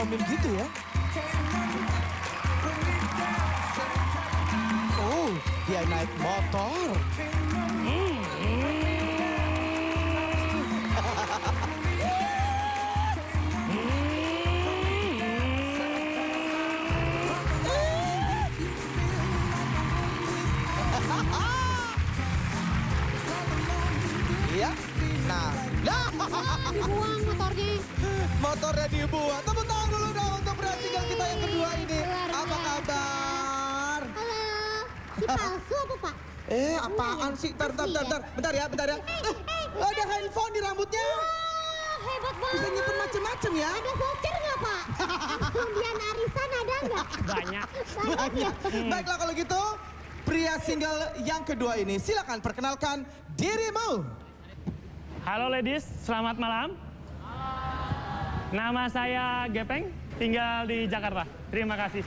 pantomim gitu ya. Oh, dia naik motor. Iya, nah. Dibuang motornya. Motornya dibuang. Tepuk tangan dulu dong untuk pria single kita yang kedua ini. Luar Apa biasa. kabar? Halo. Si palsu apa, Pak? Apaan sih? Bentar ya. Ada handphone di rambutnya. Hebat banget. Bisa nyimpen macem-macem ya. Ada voucher nggak, Pak? Undian arisan ada nggak? Banyak. Banyak ya? Baiklah kalau gitu, pria single yang kedua ini silakan perkenalkan dirimu. Halo ladies, selamat malam. Nama saya Gepeng, tinggal di Jakarta. Terima kasih.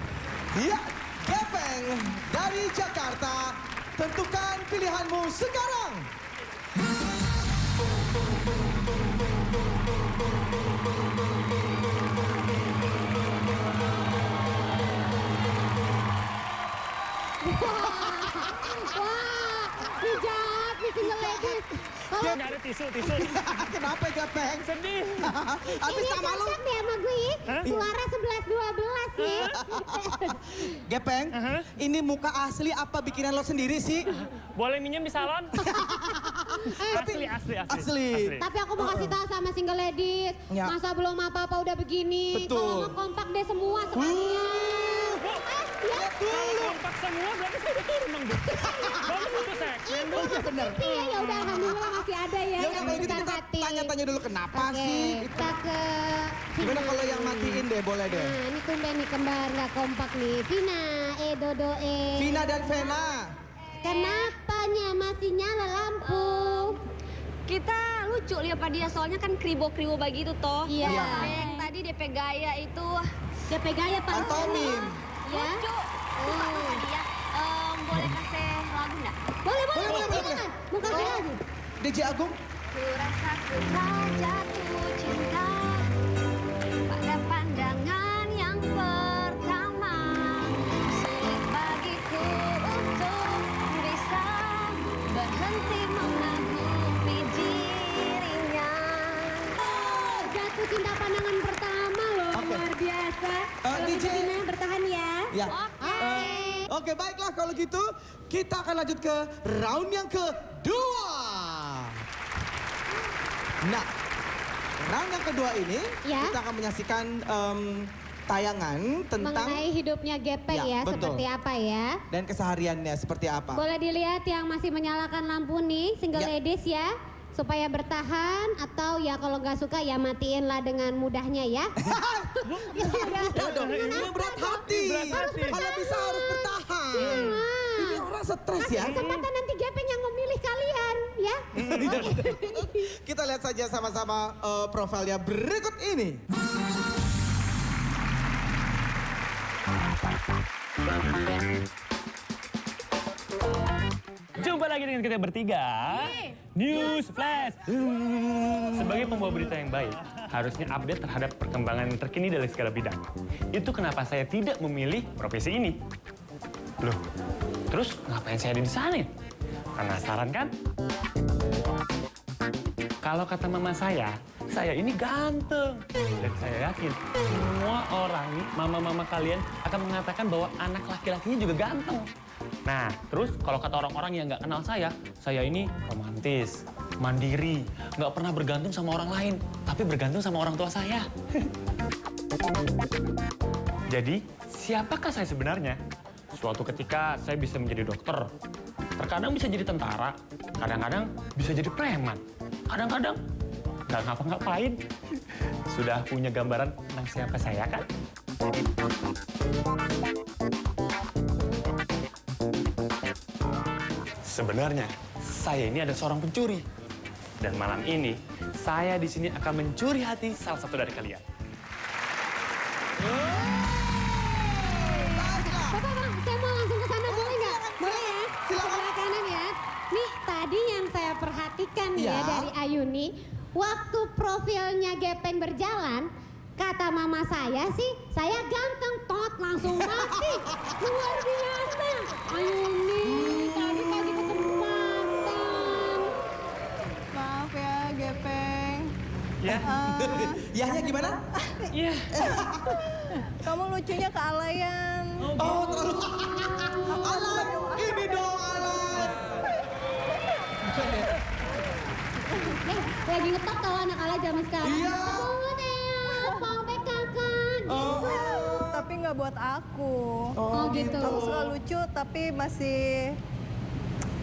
Ya, Gepeng dari Jakarta. Tentukan pilihanmu sekarang. Wah, hijab di single ladies. Kalau Nggak ada tisu. Kenapa Gepeng? Sedih. Habis ini tak malu. cocok deh sama gue. Hah? Suara 11-12 nih. Gepeng, ini muka asli apa bikinan lo sendiri sih? Boleh minjem di salon? Asli. Tapi aku mau kasih tahu sama single ladies, Ya. masa belum apa-apa udah begini. Betul. Kalau mau kompak deh semua sekalian. Ya. Kalau kompak semua berarti saya udah turun dong, Bu. Bagus itu segmen, Bu. Iya benar. Iya, ya udah alhamdulillah masih ada ya Ya udah yang kalau gitu besar kita hati. tanya-tanya dulu kenapa Oke, sih? kita ke Gimana kalau yang matiin deh, boleh deh. Nah, ini tumben nih kembar nggak kompak nih. Vina, Dodo, Vina dan Vena. Kenapanya masih nyala lampu? Kita lucu lihat Pak dia soalnya kan kribo-kribo begitu toh. Iya. Yang tadi DP gaya itu DP gaya Pak. Pantomim. Ya. lucu. Pak tadi ya. Boleh kasih lagu enggak? Boleh. Boleh. Silakan. Mau kasih lagi? DJ Agung. Ku rasa ku tak jatuh cinta pada pandangan yang pertama. Sulit bagiku untuk bisa berhenti mengagumi dirinya. Jatuh cinta pandangan pertama loh, Oke. luar biasa. Kalau DJ. gitu Vina bertahan ya. Ya. Oke. Oke, baiklah kalau gitu kita akan lanjut ke round yang kedua. Nah, round yang kedua ini Ya. kita akan menyaksikan tayangan tentang Mengenai hidupnya Gepeng Ya, ya, betul. seperti apa ya. dan kesehariannya seperti apa. Boleh dilihat yang masih menyalakan lampu nih, single Ya. ladies ya. Supaya bertahan atau ya kalau nggak suka ya matiin lah dengan mudahnya ya. Ya dong, ini berat hati. Berat hati. Kalau bisa harus bertahan. Ini orang stres ya. Kesempatan nanti Gepeng yang memilih kalian ya. Kita lihat saja sama-sama profilnya berikut ini. Jumpa lagi dengan kita bertiga. News Flash. Sebagai pembawa berita yang baik, harusnya update terhadap perkembangan terkini dari segala bidang. Itu kenapa saya tidak memilih profesi ini. Loh, terus ngapain saya ada di sana? Penasaran kan? Kalau kata mama saya ini ganteng. Dan saya yakin semua orang nih, mama-mama kalian akan mengatakan bahwa anak laki-lakinya juga ganteng. Nah, terus kalau kata orang-orang yang nggak kenal saya ini romantis, mandiri, nggak pernah bergantung sama orang lain, tapi bergantung sama orang tua saya. Jadi, siapakah saya sebenarnya? Suatu ketika saya bisa menjadi dokter, terkadang bisa jadi tentara, kadang-kadang bisa jadi preman, kadang-kadang nggak ngapa-ngapain. Sudah punya gambaran tentang siapa saya kan? Sebenarnya, saya ini ada seorang pencuri. Dan malam ini, saya di sini akan mencuri hati salah satu dari kalian. Bapak, saya mau langsung ke sana boleh nggak? Boleh ya? Silakan. Sebelah kanan ya. Nih tadi yang saya perhatikan nih ya Ya. dari Ayuni, waktu profilnya Gepeng berjalan, Kata mama saya sih, saya ganteng, tot langsung mati. Luar biasa. Ayo nih, tadi pagi kesempatan. Maaf ya, Gepeng. Ya. Yahnya gimana? Iya. Kamu lucunya kealayan. Oh, terlalu alay. Ini dong alay. Bukan ya? Lagi ngetop tau anak ala zaman sekarang. Iya. Banget ya, mau kakak. Oh. Tapi nggak buat aku. Oh gitu. Kamu suka lucu tapi masih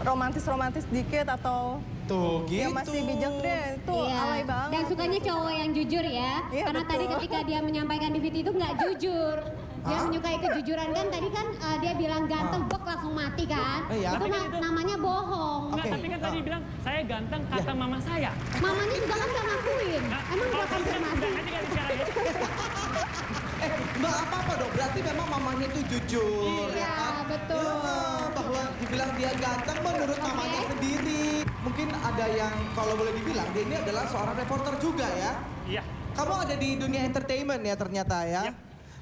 romantis-romantis dikit atau Tuh gitu. ya masih bijak deh. Itu alay banget. Dan sukanya gitu. cowok yang jujur ya. Iya, Karena betul. tadi ketika dia menyampaikan di video itu nggak jujur. Dia Hah? menyukai kejujuran kan tadi kan dia bilang ganteng, bok langsung mati kan. Iya. Itu Tapi kan itu- namanya bohong. Enggak, Oke. tapi kan tadi bilang saya ganteng kata mama saya. Mamanya juga kan nggak ngakuin. Emang Oh, gua konfirmasi. nanti kan bicara ya. Mbak apa-apa dong, berarti memang mamanya itu jujur Iya, ya kan? betul. Ya, bahwa dibilang dia ganteng menurut mamanya sendiri. Mungkin ada yang kalau boleh dibilang dia ini adalah seorang reporter juga ya. Iya. Kamu ada di dunia entertainment ya ternyata ya. Iya.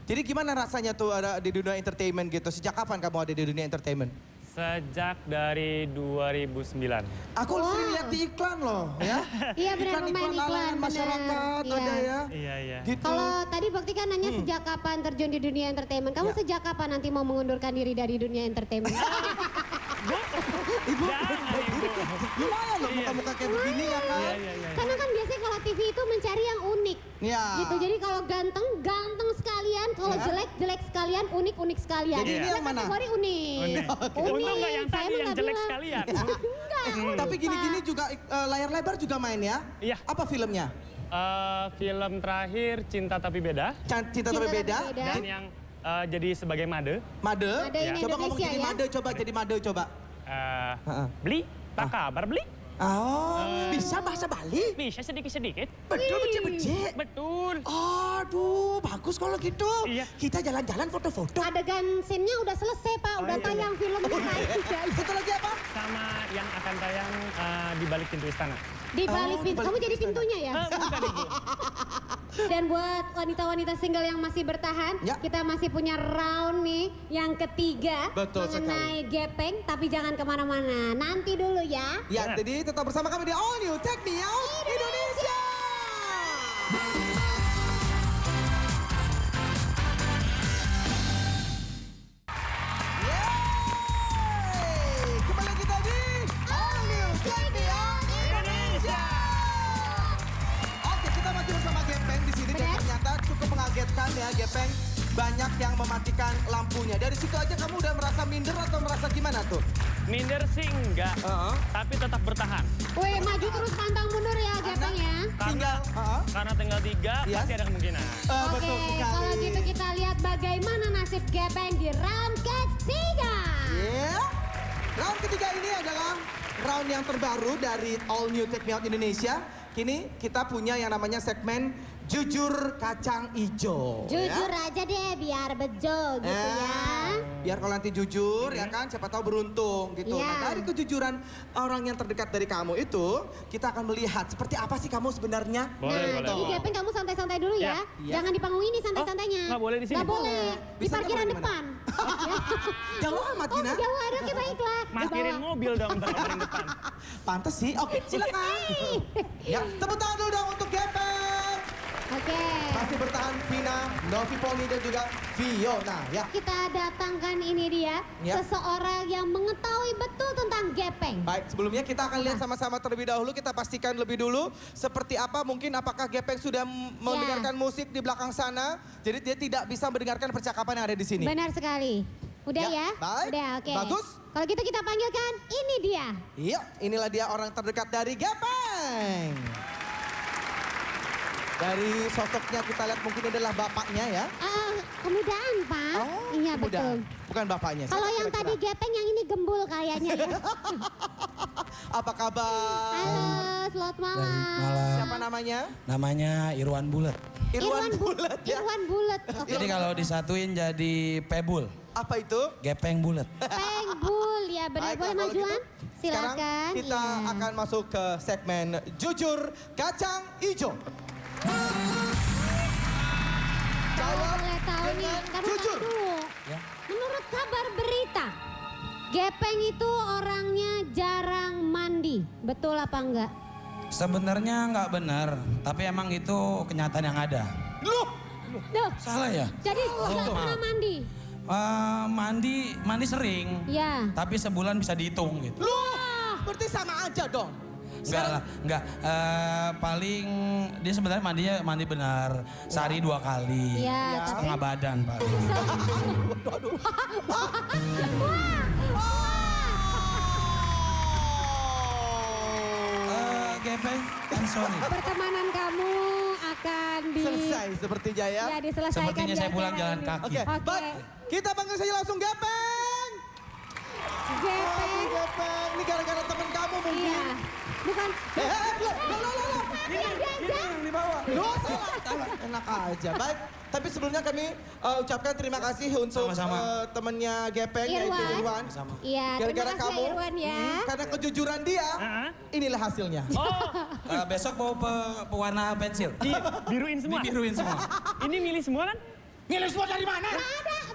Jadi gimana rasanya tuh ada di dunia entertainment gitu? Sejak kapan kamu ada di dunia entertainment? Sejak dari 2009. Aku Wow. sering lihat di iklan loh ya. Iya benar pemain Iklan-iklan iklan, kalangan benar. masyarakat Iya. ada ya. Iya, iya. Gitu. Kalau tadi Bakti kan nanya sejak kapan terjun di dunia entertainment. Kamu Ya. sejak kapan nanti mau mengundurkan diri dari dunia entertainment? Ibu, Jangan, Ibu. lumayan loh muka-muka kayak begini ya kan? Iya, iya, iya. Karena kan biasanya kalau TV itu mencari yang unik. Iya. Gitu. Jadi kalau ganteng, ganteng sekalian. Kalau Ya. jelek, jelek sekalian. Unik, unik sekalian. Jadi ini Ya, yang mana? kategori unik. Unik. Untung nggak yang Saya tadi mah yang nggak jelek bilang. sekalian. Enggak. Tapi gini-gini juga layar lebar juga main ya? Iya. Apa filmnya? Film terakhir Cinta Tapi Beda Cinta Tapi Beda. dan yang jadi sebagai made. Made. Made ini Coba ngomong Indonesia jadi ya? made, coba jadi made coba. eh, beli tak kabar beli Oh, bisa bahasa Bali? bisa sedikit-sedikit. Betul, becek-becek. Betul. Aduh, bagus kalau gitu. Iya. Kita jalan-jalan foto-foto. Adegan scene-nya udah selesai, Pak. Udah iya, tayang filmnya. Satu lagi apa? Sama yang akan tayang di balik pintu istana. Di balik Oh, pintu. di Kamu balik jadi pintu pintunya ya? Bukan Ibu. Dan buat wanita-wanita single yang masih bertahan, Ya. kita masih punya round nih yang ketiga Betul mengenai gepeng, tapi jangan kemana-mana. Nanti dulu ya. Ya, jadi tetap bersama kami di All New Take Me Out Indonesia. Yeay! Kembali kita di All New Take Me Out Indonesia. Oke, kita masih bersama Gepeng di sini dan Benar. ternyata cukup mengagetkan ya Gepeng. Banyak yang mematikan lampunya. Dari situ aja kamu udah merasa minder atau merasa gimana tuh? Minder sih enggak, Heeh. tapi tetap bertahan. Weh, maju terus pantang mundur ya gepeng ya. Tinggal, Karena tinggal 3 Yes. pasti ada kemungkinan. Oke, betul sekali. kalau gitu kita lihat bagaimana nasib gepeng di round ketiga. Ya, round ketiga ini adalah round yang terbaru dari All New Take Me Out Indonesia. Kini kita punya yang namanya segmen Jujur Kacang Ijo. Jujur aja deh biar bejo gitu ya. Biar kalau nanti jujur ya kan, siapa tahu beruntung gitu. Iya. Nah, dari kejujuran orang yang terdekat dari kamu itu, kita akan melihat seperti apa sih kamu sebenarnya. Boleh, Nah, boleh. jadi gepeng kamu santai-santai dulu ya. Iya. Jangan di panggung ini santai-santainya. Oh, nggak boleh di sini? Nggak boleh. Di Bisanya parkiran boleh di depan. Jauh amat, Oh, Gina. jauh ada oke baiklah. Di Parkirin bawah. mobil dong ntar paling depan. Pantes sih. Oke, silakan. Ya, tepuk tangan dulu dong untuk Gepeng. Oke. Masih bertahan Vina, Novi Poni dan juga Fiona ya. Kita datangkan ini dia, Ya. seseorang yang mengetahui betul tentang gepeng. Baik, sebelumnya kita akan lihat sama-sama terlebih dahulu. Kita pastikan lebih dulu seperti apa. Mungkin apakah Gepeng sudah mendengarkan musik di belakang sana. Jadi dia tidak bisa mendengarkan percakapan yang ada di sini. Benar sekali. Udah Ya, ya? baik. Udah, oke. Bagus. Kalau gitu kita panggilkan, ini dia. Iya, inilah dia orang terdekat dari Gepeng. Dari sosoknya kita lihat mungkin ini adalah bapaknya ya. Kemudahan, Pak. Iya, mudah. betul. Bukan bapaknya. Kalau Siapa yang kira-kira? tadi gepeng, yang ini gembul kayaknya ya. Apa kabar? Halo, selamat malam. Malam. Siapa namanya? Namanya Irwan Bulet. Irwan Bulet ya. Irwan Bulet. Oke. Jadi kalau disatuin jadi Pebul, Apa itu? Gepeng Bulet. Pengbul, ya benar. Baiklah, Boleh kalau majuan? gitu, Silakan. Sekarang kita Iya. akan masuk ke segmen Jujur Kacang Ijo. tahu nih, dengan karena jujur. dulu. Ya. Menurut kabar berita, Gepeng itu orangnya jarang mandi. Betul apa enggak? Sebenarnya nggak benar, tapi emang itu kenyataan yang ada. Loh, Duh, Salah ya? jadi nggak maaf. pernah mandi? Mandi sering, Ya. tapi sebulan bisa dihitung gitu. loh, berarti sama aja dong. Enggak lah, enggak. Paling dia sebenarnya mandi benar sehari 2 kali. Iya, tapi Setengah badan Pak. Gepeng, I'm sorry. pertemanan kamu akan Selesai sepertinya ya. Ya, diselesaikan Sepertinya di saya pulang acara jalan ini. kaki. Oke, Oke. baik. Kita panggil saja langsung Gepeng. Gepeng. Aduh, Gepeng. Ini gara-gara temen kamu mungkin. Iya. Bukan. Loh. Ini yang dibawa. Loh, salah. Enak aja. Baik, tapi sebelumnya kami ucapkan terima kasih untuk Sama-sama. temennya Gepeng yaitu Irwan. Sama. Iya, Gara-gara terima kasih kamu, ya, Irwan ya. karena kejujuran dia, inilah hasilnya. Oh, Besok mau pewarna pensil. biruin semua. Dibiruin semua. Ini milih semua kan? Milih semua dari mana?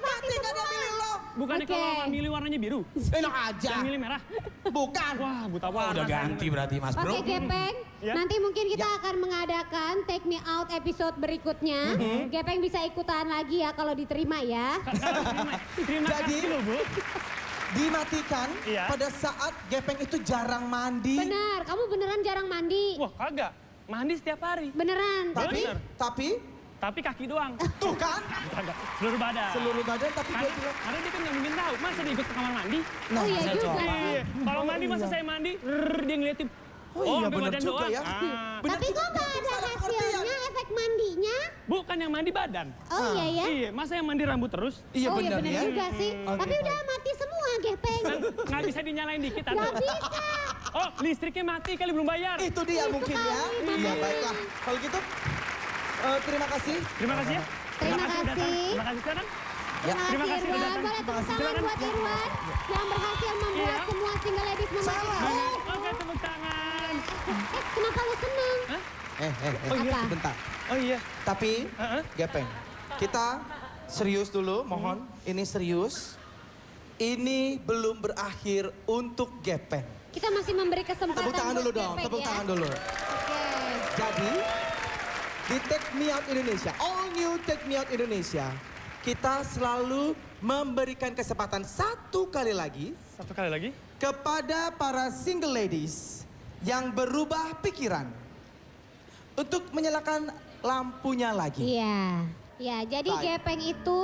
Mati Gak ada milih lo. Bukannya Oke. kalau nggak milih warnanya biru, Enak aja. yang milih merah. Bukan. Wah, buta warna. Udah ganti berarti Mas Bro. Oke Gepeng, Ya. nanti mungkin kita akan mengadakan Take Me Out episode berikutnya. Gepeng bisa ikutan lagi ya kalau diterima ya. Terima Jadi- kasih loh, Bu. Dimatikan Iya. pada saat Gepeng itu jarang mandi. Benar, kamu beneran jarang mandi. Wah, kagak. Mandi setiap hari. Beneran. Bener. Tapi, Kaki doang. tuh kan, Kagak. Seluruh badan. seluruh badan tapi dia bilang, Karena dia kan nggak mungkin tahu. Masa dia ikut ke kamar mandi? Oh iya saya juga. coba. Iya. Kalau mandi masa saya mandi, dia ngeliatin. Oh iya, sampai bener badan juga doang. ya. Ah. bener Tapi juga, kok nggak berarti ada salah pengertian. hasilnya efek mandinya? Bukan yang mandi badan. Oh iya ya. Iya, masa yang mandi rambut terus? Iya Oh bener ya. juga sih. Oke, Tapi udah mati semua Gepeng. Kan nggak bisa dinyalain dikit, Gak Tante. bisa. Oh, listriknya mati kali belum bayar. Itu dia mungkin ya. kali, Iya makanya. baiklah. Kalau gitu, terima kasih. Terima kasih ya. Terima udah datang. kasih. Terima kasih sekarang. Terima kasih udah Irwan. datang. Boleh tepuk tangan Silakan. buat Irwan yang berhasil membuat Iya. semua single ladies memakai. Oke, tepuk tangan. Kenapa lu seneng? Iya, Apa? sebentar. Oh iya. Tapi, Heeh. Gepeng, kita serius dulu, mohon. Ini serius. Ini belum berakhir untuk Gepeng. Kita masih memberi kesempatan Tepuk tangan buat dulu dong, Gepeng tepuk ya. tangan dulu. Oke. Jadi, di Take Me Out Indonesia, all new Take Me Out Indonesia, kita selalu memberikan kesempatan satu kali lagi Satu kali lagi. kepada para single ladies yang berubah pikiran untuk menyalakan lampunya lagi. Iya. Ya, jadi Baik. Gepeng itu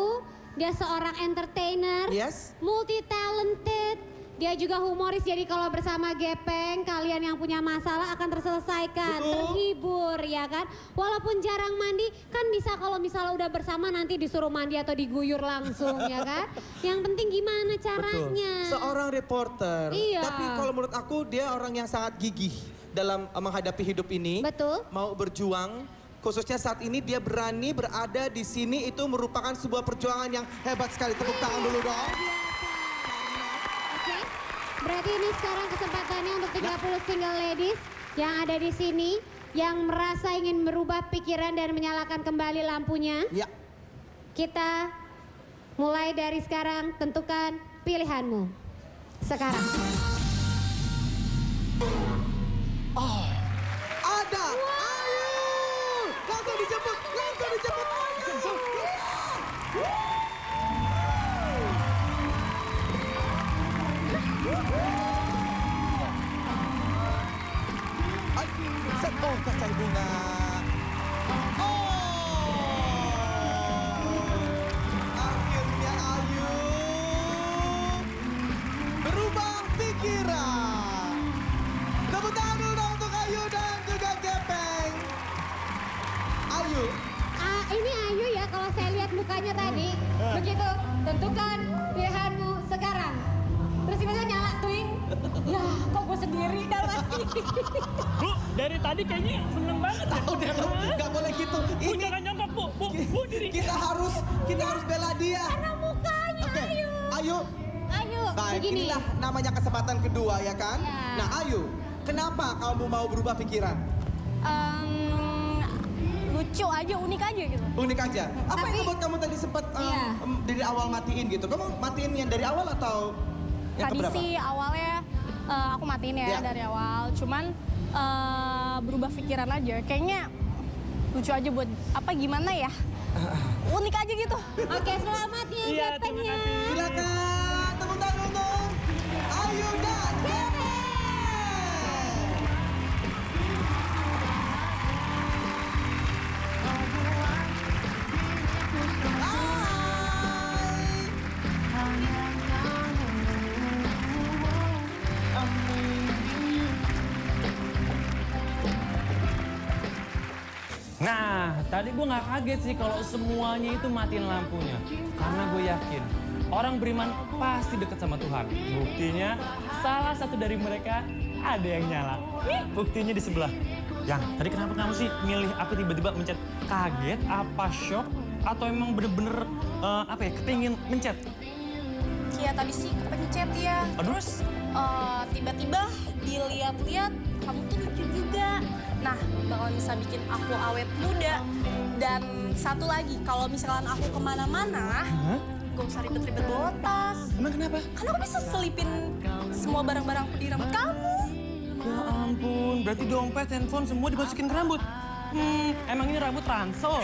dia seorang entertainer, Yes. multi talented. Dia juga humoris, jadi kalau bersama Gepeng, kalian yang punya masalah akan terselesaikan, Betul. terhibur ya kan. Walaupun jarang mandi, kan bisa kalau misalnya udah bersama nanti disuruh mandi atau diguyur langsung ya kan. Yang penting gimana caranya. Seorang reporter. Iya. Tapi kalau menurut aku dia orang yang sangat gigih dalam menghadapi hidup ini. Betul. Mau berjuang. Khususnya saat ini dia berani berada di sini itu merupakan sebuah perjuangan yang hebat sekali. Tepuk tangan dulu dong. Oke, berarti ini sekarang kesempatannya untuk 30 single ladies yang ada di sini yang merasa ingin merubah pikiran dan menyalakan kembali lampunya. Ya. Kita mulai dari sekarang, tentukan pilihanmu. Sekarang. Ada. Ayo. Langsung dijemput. Langsung dijemput. Oh, kacang bunga. Akhirnya Ayu berubah pikiran. Tepuk tangan dulu dong untuk Ayu dan juga Gepeng. Ayu, Ini Ayu ya, kalau saya lihat mukanya tadi. Begitu, tentukan pilihanmu sekarang. Terus tiba-tiba nyala twing. Ya, kok gue sendiri dah lagi. Bu, dari tadi kayaknya seneng banget ya. udah lu nggak boleh gitu. Bu, Ini jangan nyongkok, Bu. Bu, diri. kita harus bela dia. Karena mukanya Oke, Ayu. Ayu. Ayu, Baik, begini. inilah namanya kesempatan kedua ya kan? Ya. Nah Ayu, kenapa kamu mau berubah pikiran? Lucu lucu aja, unik aja gitu. Unik aja. Apa yang Tapi- membuat kamu tadi sempat Iya. dari awal matiin gitu? Kamu matiin yang dari awal atau yang Tadi keberapa? sih awalnya aku matiin ya Iya. dari awal, cuman berubah pikiran aja. Kayaknya lucu aja buat apa gimana ya? Unik aja gitu. Oke, selamat ya Iya, Japannya. terima kasih. Silakan tepuk tangan untuk Ayu dan Dede. Hai. Nah, tadi gue nggak kaget sih kalau semuanya itu matiin lampunya. Karena gue yakin orang beriman pasti deket sama Tuhan. Buktinya salah satu dari mereka ada yang nyala. Nih buktinya di sebelah. Yang tadi kenapa kamu sih milih aku tiba-tiba mencet? Kaget, apa shock, atau emang bener-bener kepengen mencet? Iya tadi sih kepencet ya. Aduh. Terus tiba-tiba dilihat-lihat kamu tuh lucu juga. Nah, bakal bisa bikin aku awet muda. Dan satu lagi, kalau misalkan aku kemana-mana, gak usah ribet-ribet bawa tas. Emang kenapa? Karena aku bisa selipin semua barang-barangku di rambut kamu. Ya ampun, berarti dompet, handphone semua dimasukin ke rambut. Emang ini rambut ransel?